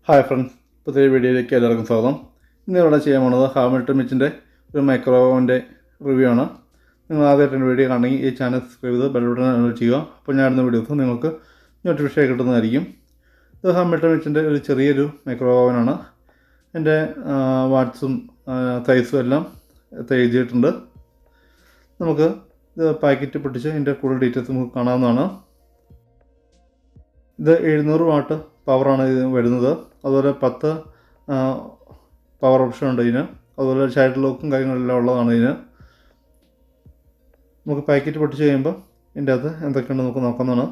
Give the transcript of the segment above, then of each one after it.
Hi friends, പുതിയ വീഡിയോയിലേക്ക് എല്ലാവർക്കും സ്വാഗതം. ഇന്ന് ഇവിടെ ചെയ്യാൻ പോകുന്നത് ഹാമിൽട്ടൺ മിച്ചിൻ്റെ ഒരു മൈക്രോ ഓവൻ്റെ റിവ്യൂ ആണ്. നിങ്ങൾ ആദ്യമായിട്ട് വീഡിയോ കാണണമെങ്കിൽ ഈ ചാനൽ സബ്സ്ക്രൈബ് ചെയ്ത് ബെൽ ബട്ടൺ എനേബിൾ ചെയ്യുക. അപ്പോൾ ഞാൻ ഇടുന്ന വീഡിയോസ് നിങ്ങൾക്ക് നോട്ടിഫിക്കേഷൻ കിട്ടുന്നതായിരിക്കും. ഇത് ഹാമിൽട്ടൺ മിച്ചിൻ്റെ ഒരു ചെറിയൊരു മൈക്രോ ഓവനാണ്. എൻ്റെ വാട്ട്സും സൈസും എല്ലാം എഴുതിയിട്ടുണ്ട്. നമുക്ക് ഇത് പാക്കറ്റ് പൊട്ടിച്ച് ഇതിൻ്റെ കൂടുതൽ ഡീറ്റെയിൽസ് നമുക്ക് കാണാവുന്നതാണ്. ഇത് 700 വാട്ട് പവറാണ് ഇത് വരുന്നത്. അതുപോലെ 10 പവർ ഓപ്ഷൻ ഉണ്ട് ഇതിന്. അതുപോലെ ചൈൽഡ് ലോക്കും കാര്യങ്ങളെല്ലാം ഉള്ളതാണ് ഇതിന്. നമുക്ക് പാക്കറ്റ് പൊട്ടിച്ച് കഴിയുമ്പോൾ ഇതിൻ്റെ അകത്ത് എന്തൊക്കെയുണ്ട് നമുക്ക് നോക്കുന്നതാണ്.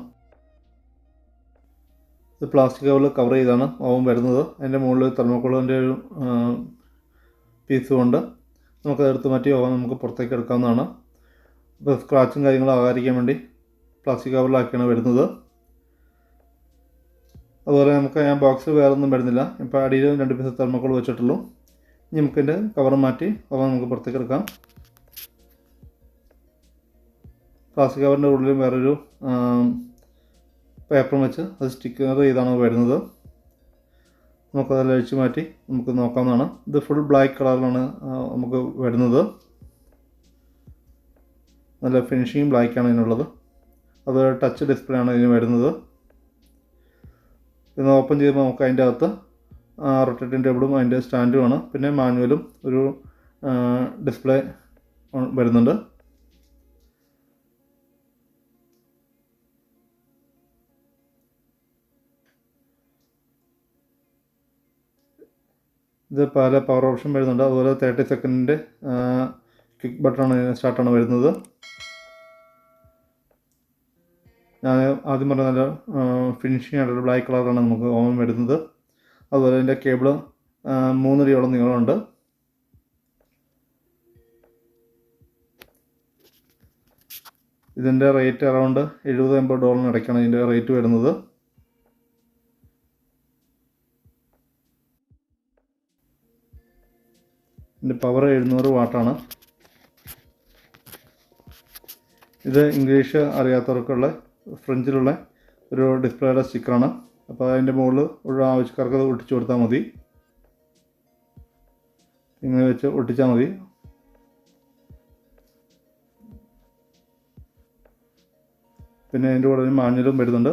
ഇത് പ്ലാസ്റ്റിക് കവർ ചെയ്താണ് ഓവൻ വരുന്നത്. അതിൻ്റെ മുകളിൽ തെർമോക്കോളിൻ്റെ ഒരു പീസും ഉണ്ട്. നമുക്കത് എടുത്ത് മാറ്റി ഓവൻ നമുക്ക് പുറത്തേക്ക് എടുക്കാവുന്നതാണ്. ഇപ്പോൾ സ്ക്രാച്ചും കാര്യങ്ങളും ആകാതിരിക്കാൻ വേണ്ടി പ്ലാസ്റ്റിക് കവറിലാക്കിയാണ് വരുന്നത്. അതുപോലെ നമുക്ക് ഞാൻ ബോക്സ് വേറെ ഒന്നും വരുന്നില്ല. ഇപ്പോൾ അടിയിൽ 2 പീസ് തെർമോക്കോൾ വെച്ചിട്ടുള്ളൂ. ഇനി നമുക്കിൻ്റെ കവർ മാറ്റി ഓവൻ നമുക്ക് പുറത്തേക്ക് എടുക്കാം. പ്ലാസ്റ്റിക് കവറിൻ്റെ ഉള്ളിലും വേറൊരു പേപ്പറും വെച്ച് അത് സ്റ്റിക്കർ ചെയ്താണ് വരുന്നത്. നമുക്കതെല്ലാം അഴിച്ച് മാറ്റി നമുക്ക് നോക്കാവുന്നതാണ്. ഇത് ഫുൾ ബ്ലാക്ക് കളറിലാണ് നമുക്ക് വരുന്നത്. നല്ല ഫിനിഷിങ് ബ്ലാക്കാണ് ഇതിനുള്ളത്. അത് ടച്ച് ഡിസ്പ്ലേ ആണ് ഇതിന് വരുന്നത്. ഇത് ഓപ്പൺ ചെയ്യുമ്പോൾ നമുക്ക് അതിൻ്റെ അകത്ത് റൊട്ടേറ്റിംഗ് ടേബിളും അതിൻ്റെ സ്റ്റാൻഡുമാണ്. പിന്നെ മാനുവലും ഒരു ഡിസ്പ്ലേ വരുന്നുണ്ട്. ഇത് പല പവർ ഓപ്ഷൻ വരുന്നുണ്ട്. അതുപോലെ 30 സെക്കൻഡിൻ്റെ ക്വിക്ക് ബട്ടൺ സ്റ്റാർട്ടാണ് വരുന്നത്. ഞാൻ ആദ്യം പറഞ്ഞ നല്ല ഫിനിഷിംഗ് ആയിട്ടുള്ള ബ്ലാക്ക് കളറാണ് നമുക്ക് ഓവൻ വരുന്നത്. അതുപോലെ ഇതിൻ്റെ കേബിള് 3 അടിയോളം നീളമുണ്ട്. ഇതിൻ്റെ റേറ്റ് അറൗണ്ട് $70-80 ഇടയ്ക്കാണ് ഇതിൻ്റെ റേറ്റ് വരുന്നത്. ഇതിൻ്റെ പവർ 700 വാട്ടാണ്. ഇത് ഇംഗ്ലീഷ് അറിയാത്തവർക്കുള്ള ഫ്രഞ്ചിലുള്ള ഒരു ഡിസ്പ്ലേയുടെ സ്റ്റിക്കറാണ്. അപ്പോൾ അതിൻ്റെ മുകളിൽ ഉള്ള ആവശ്യക്കാർക്ക് അത് ഒട്ടിച്ചു കൊടുത്താൽ മതി. ഇങ്ങനെ വെച്ച് ഒട്ടിച്ചാൽ മതി. പിന്നെ അതിൻ്റെ കൂടെ ഒരു മാനുവലും വരുന്നുണ്ട്.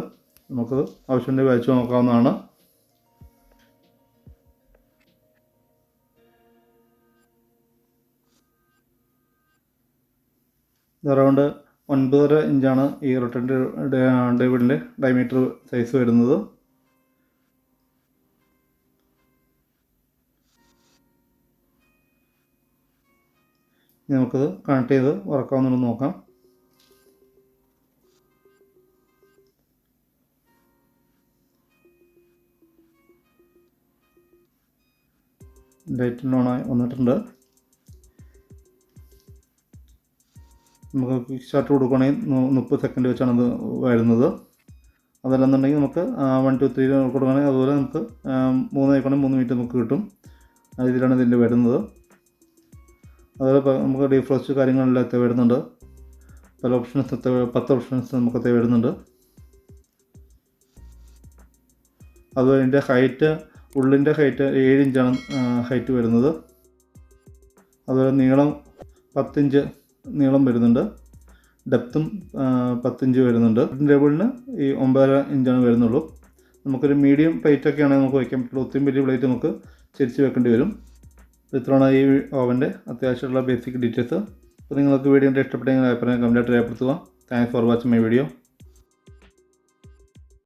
നമുക്കത് ആവശ്യമുണ്ടെങ്കിൽ വായിച്ച് നോക്കാവുന്നതാണ്. ഇത് അറൗണ്ട് 9.5 ഇഞ്ചാണ് ഈ റൊട്ടേറ്റിംഗ് ടേബിളിൻ്റെ ഡയമീറ്റർ സൈസ് വരുന്നത്. നമുക്കത് കണക്ട് ചെയ്ത് വറക്കാവുന്നതെന്ന് നോക്കാം. ലൈറ്റ് ഓണായി വന്നിട്ടുണ്ട്. നമുക്ക് ക്വിക്ക് സ്റ്റാർട്ട് കൊടുക്കുകയാണെങ്കിൽ 30 സെക്കൻഡ് വെച്ചാണ് അത് വരുന്നത്. അതല്ലെന്നുണ്ടെങ്കിൽ നമുക്ക് 1 2 3 കൊടുക്കുകയാണെങ്കിൽ അതുപോലെ നമുക്ക് 3 ആയിക്കോണെങ്കിൽ 3 മിനിറ്റ് നമുക്ക് കിട്ടും. ആ രീതിയിലാണ് ഇതിൻ്റെ വരുന്നത്. അതുപോലെ നമുക്ക് ഡീഫ്രോസ്റ്റ് കാര്യങ്ങളെല്ലാം വരുന്നുണ്ട്. പല ഓപ്ഷൻസ് 10 ഓപ്ഷൻസ് നമുക്കത്തെ വരുന്നുണ്ട്. അതുപോലെ ഇതിൻ്റെ ഹൈറ്റ് ഉള്ളിൻ്റെ ഹൈറ്റ് 7 ഇഞ്ചാണ് ഹൈറ്റ് വരുന്നത്. അതുപോലെ നീളം 10 ഇഞ്ച് നീളം വരുന്നുണ്ട്. ഡെപ്തും 10 ഇഞ്ച് വരുന്നുണ്ട്. ടേബിളിന് ഈ 9.5 ഇഞ്ചാണ് വരുന്നുള്ളൂ. നമുക്കൊരു മീഡിയം പ്ലേറ്റൊക്കെ ആണെങ്കിൽ നമുക്ക് വയ്ക്കാൻ പറ്റുള്ളൂ. ഒത്തിരി വലിയ പ്ലേറ്റ് നമുക്ക് ചെരിച്ച് വെക്കേണ്ടി വരും. ഇത്രയാണ് ഈ ഓവൻ്റെ അത്യാവശ്യമുള്ള ബേസിക് ഡീറ്റെയിൽസ്. അപ്പോൾ നിങ്ങൾക്ക് വീഡിയോ ഇഷ്ടപ്പെട്ടെങ്കിൽ അഭിപ്രായം കമൻറ്റായിട്ട് രേഖപ്പെടുത്തുക. Thanks for watching my video.